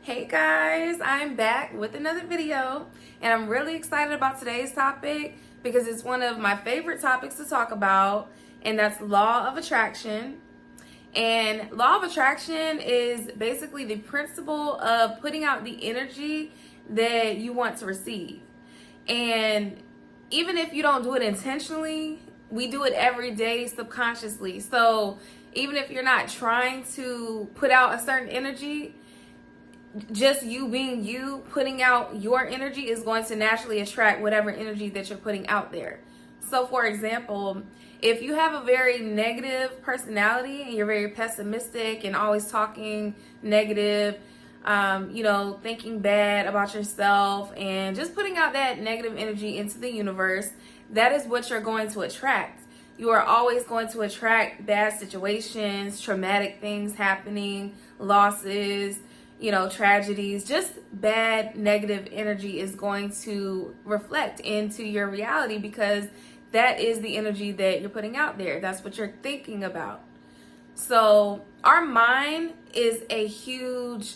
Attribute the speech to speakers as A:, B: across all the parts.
A: Hey guys, I'm back with another video and I'm really excited about today's topic because it's one of my favorite topics to talk about, and that's law of attraction. And law of attraction is basically the principle of putting out the energy that you want to receive. And even if you don't do it intentionally, we do it every day subconsciously. So even if you're not trying to put out a certain energy, just you being you, putting out your energy is going to naturally attract whatever energy that you're putting out there. So for example, if you have a very negative personality and you're very pessimistic and always talking negative, thinking bad about yourself and just putting out that negative energy into the universe, that is what you're going to attract. You are always going to attract bad situations, traumatic things happening, losses, tragedies. Just bad negative energy is going to reflect into your reality because that is the energy that you're putting out there. That's what you're thinking about. So our mind is a huge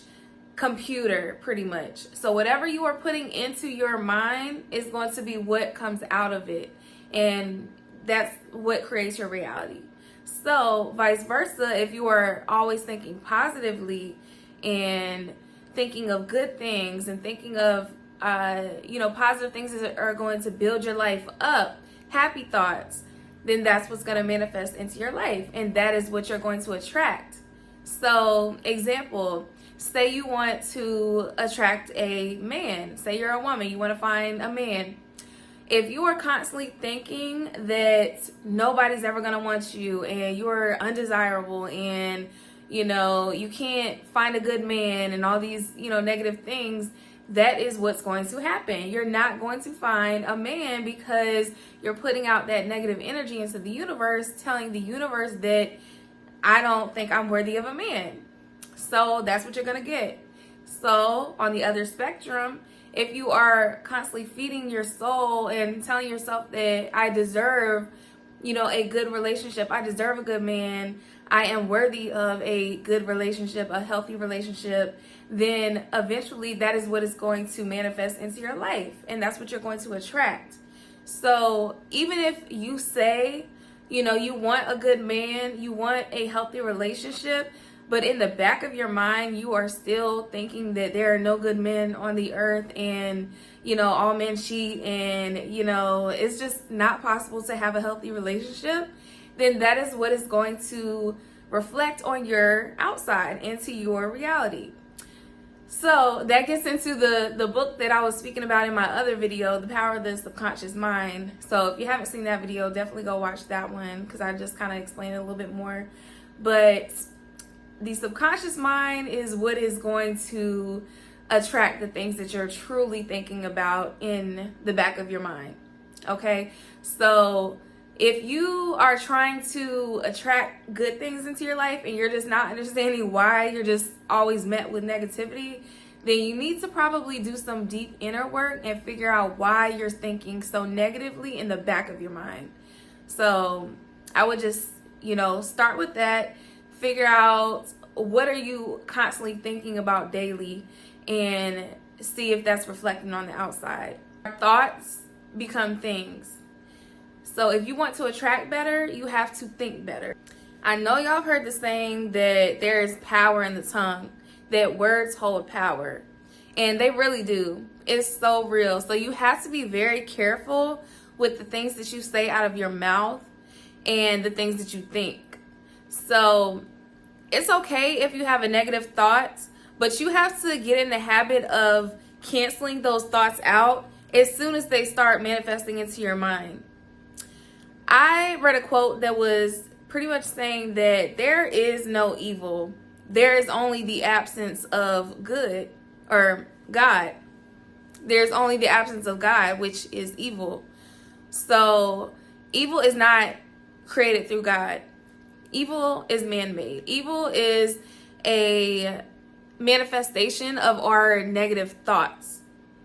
A: computer, pretty much. So whatever you are putting into your mind is going to be what comes out of it, and that's what creates your reality. So vice versa, if you are always thinking positively and thinking of good things and thinking of positive things that are going to build your life up, happy thoughts, then that's what's going to manifest into your life, and that is what you're going to attract. So example, say you want to attract a man. Say you're a woman, you want to find a man. If you are constantly thinking that nobody's ever going to want you and you're undesirable and you can't find a good man and all these, negative things, that is what's going to happen. You're not going to find a man because you're putting out that negative energy into the universe, telling the universe that I don't think I'm worthy of a man. So that's what you're going to get. So on the other spectrum, if you are constantly feeding your soul and telling yourself that I deserve, a good relationship, I deserve a good man, I am worthy of a good relationship, a healthy relationship, then eventually that is what is going to manifest into your life. And that's what you're going to attract. So even if you say, you want a good man, you want a healthy relationship, but in the back of your mind, you are still thinking that there are no good men on the earth and, all men cheat and, it's just not possible to have a healthy relationship, then that is what is going to reflect on your outside, into your reality. So that gets into the book that I was speaking about in my other video, The Power of the Subconscious Mind. So if you haven't seen that video, definitely go watch that one because I just kind of explained it a little bit more. But the subconscious mind is what is going to attract the things that you're truly thinking about in the back of your mind. Okay? So if you are trying to attract good things into your life and you're just not understanding why you're just always met with negativity, then you need to probably do some deep inner work and figure out why you're thinking so negatively in the back of your mind. So I would just, start with that. Figure out what are you constantly thinking about daily and see if that's reflecting on the outside. Our thoughts become things. So if you want to attract better, you have to think better. I know y'all have heard the saying that there is power in the tongue, that words hold power. And they really do. It's so real. So you have to be very careful with the things that you say out of your mouth and the things that you think. So it's okay if you have a negative thought, but you have to get in the habit of canceling those thoughts out as soon as they start manifesting into your mind. I read a quote that was pretty much saying that there is no evil. There is only the absence of good or God. There's only the absence of God, which is evil. So evil is not created through God. Evil is man-made. Evil is a manifestation of our negative thoughts.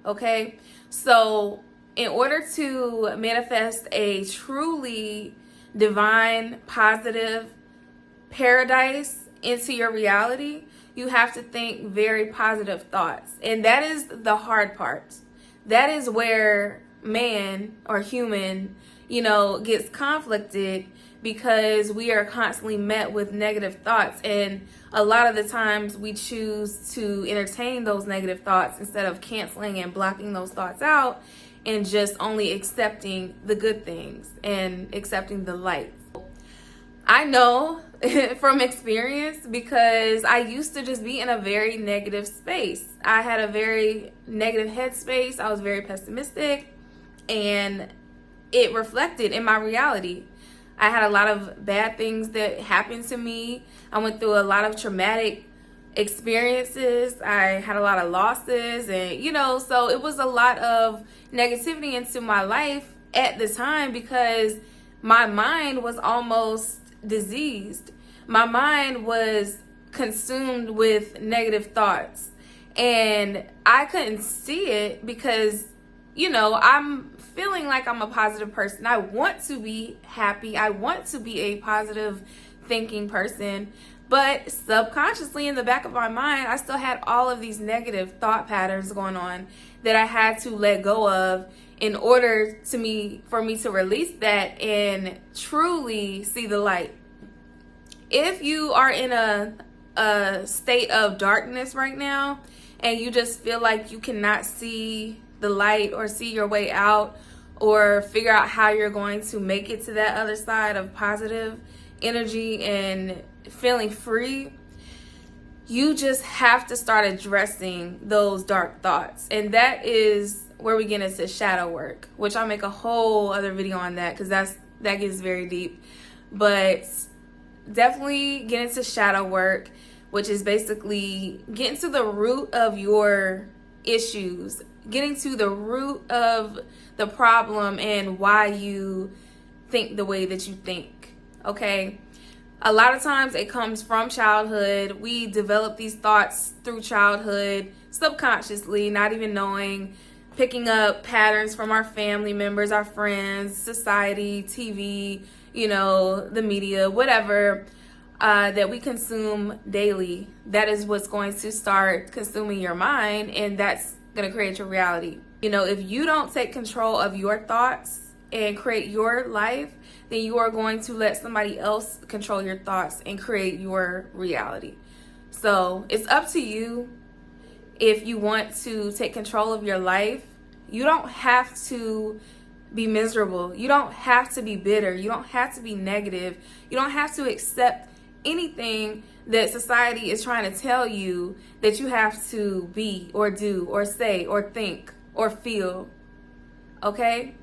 A: Okay? So in order to manifest a truly divine, positive paradise into your reality, you have to think very positive thoughts. And that is the hard part. That is where man or human, gets conflicted, because we are constantly met with negative thoughts. And a lot of the times we choose to entertain those negative thoughts instead of canceling and blocking those thoughts out and just only accepting the good things and accepting the light. I know from experience, because I used to just be in a very negative space. I had a very negative headspace. I was very pessimistic, and it reflected in my reality. I had a lot of bad things that happened to me. I went through a lot of traumatic experiences. I had a lot of losses, and so it was a lot of negativity into my life at the time, because my mind was almost diseased. My mind was consumed with negative thoughts, and I couldn't see it because I'm feeling like I'm a positive person. I want to be happy. I want to be a positive thinking person. But subconsciously, in the back of my mind, I still had all of these negative thought patterns going on that I had to let go of in order for me to release that and truly see the light. If you are in a state of darkness right now, and you just feel like you cannot see the light or see your way out or figure out how you're going to make it to that other side of positive energy and feeling free, you just have to start addressing those dark thoughts. And that is where we get into shadow work, which I'll make a whole other video on that, because that gets very deep. But definitely get into shadow work, which is basically getting to the root of your issues, getting to the root of the problem and why you think the way that you think. Okay? A lot of times it comes from childhood. We develop these thoughts through childhood, subconsciously, not even knowing, picking up patterns from our family members, our friends, society, TV, the media, whatever, that we consume daily. That is what's going to start consuming your mind, and that's going to create your reality. If you don't take control of your thoughts and create your life, then you are going to let somebody else control your thoughts and create your reality. So it's up to you if you want to take control of your life. You don't have to be miserable. You don't have to be bitter. You don't have to be negative. You don't have to accept anything that society is trying to tell you that you have to be or do or say or think or feel. Okay?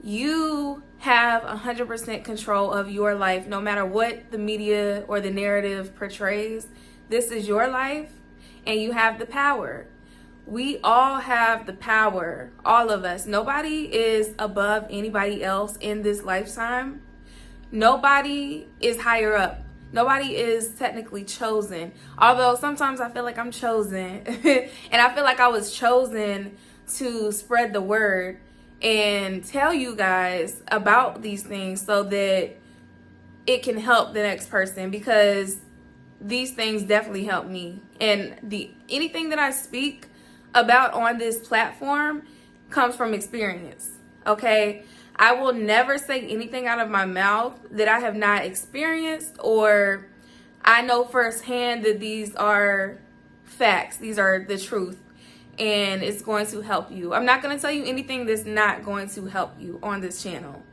A: You have 100% control of your life, no matter what the media or the narrative portrays. This is your life, and you have the power. We all have the power, all of us. Nobody is above anybody else in this lifetime. Nobody is higher up. Nobody is technically chosen. Although sometimes I feel like I'm chosen. And I feel like I was chosen to spread the word and tell you guys about these things so that it can help the next person, because these things definitely help me. And anything that I speak about on this platform comes from experience. Okay? I will never say anything out of my mouth that I have not experienced, or I know firsthand that these are facts. These are the truth, and it's going to help you. I'm not going to tell you anything that's not going to help you on this channel.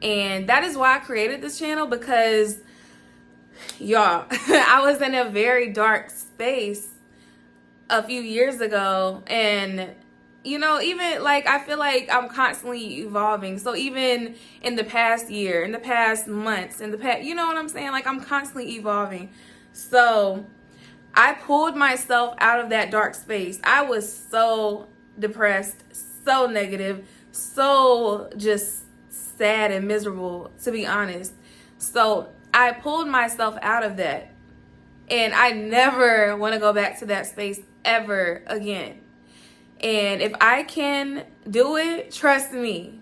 A: And that is why I created this channel, because y'all, I was in a very dark space a few years ago, and even like I feel like I'm constantly evolving. So even in the past year, in the past months, in the past, you know what I'm saying? Like I'm constantly evolving. So I pulled myself out of that dark space. I was so depressed, so negative, so just sad and miserable, to be honest. So I pulled myself out of that, and I never want to go back to that space ever again. And if I can do it, trust me,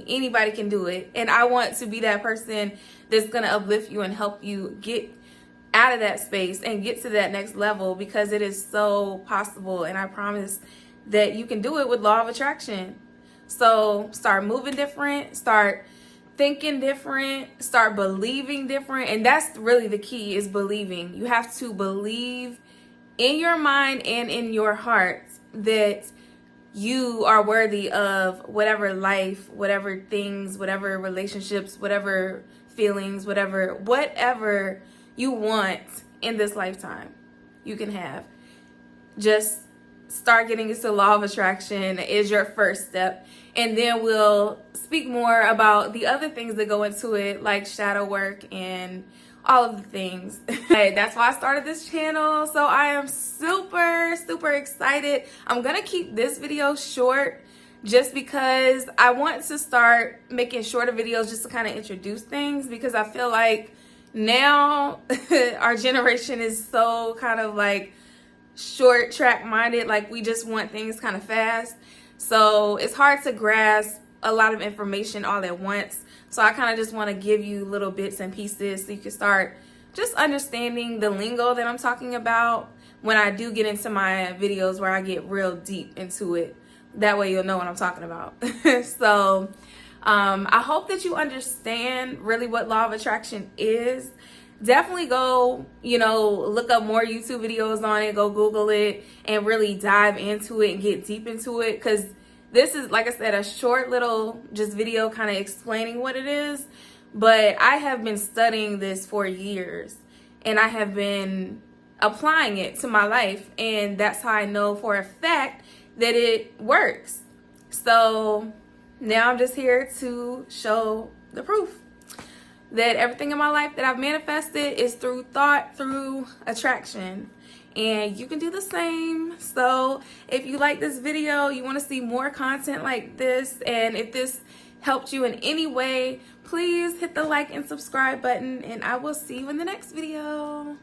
A: anybody can do it. And I want to be that person that's going to uplift you and help you get out of that space and get to that next level, because it is so possible. And I promise that you can do it with law of attraction. So start moving different, start thinking different, start believing different. And that's really the key, is believing. You have to believe in your mind and in your heart that you are worthy of whatever life, whatever things, whatever relationships, whatever feelings, whatever you want in this lifetime, you can have. Just start getting into law of attraction is your first step. And then we'll speak more about the other things that go into it, like shadow work and all of the things. That's why I started this channel. So I am super excited. I'm gonna keep this video short just because I want to start making shorter videos just to kind of introduce things, because I feel like now our generation is so kind of like short track minded, like we just want things kind of fast. So it's hard to grasp a lot of information all at once. So I kind of just want to give you little bits and pieces so you can start just understanding the lingo that I'm talking about when I do get into my videos where I get real deep into it. That way you'll know what I'm talking about. So I hope that you understand really what law of attraction is. Definitely go, look up more YouTube videos on it, go Google it, and really dive into it and get deep into it, because this is, like I said, a short little just video kind of explaining what it is. But I have been studying this for years, and I have been applying it to my life, and that's how I know for a fact that it works. So now I'm just here to show the proof that everything in my life that I've manifested is through thought, through attraction. And you can do the same. So if you like this video, you want to see more content like this, and if this helped you in any way, please hit the like and subscribe button, and I will see you in the next video.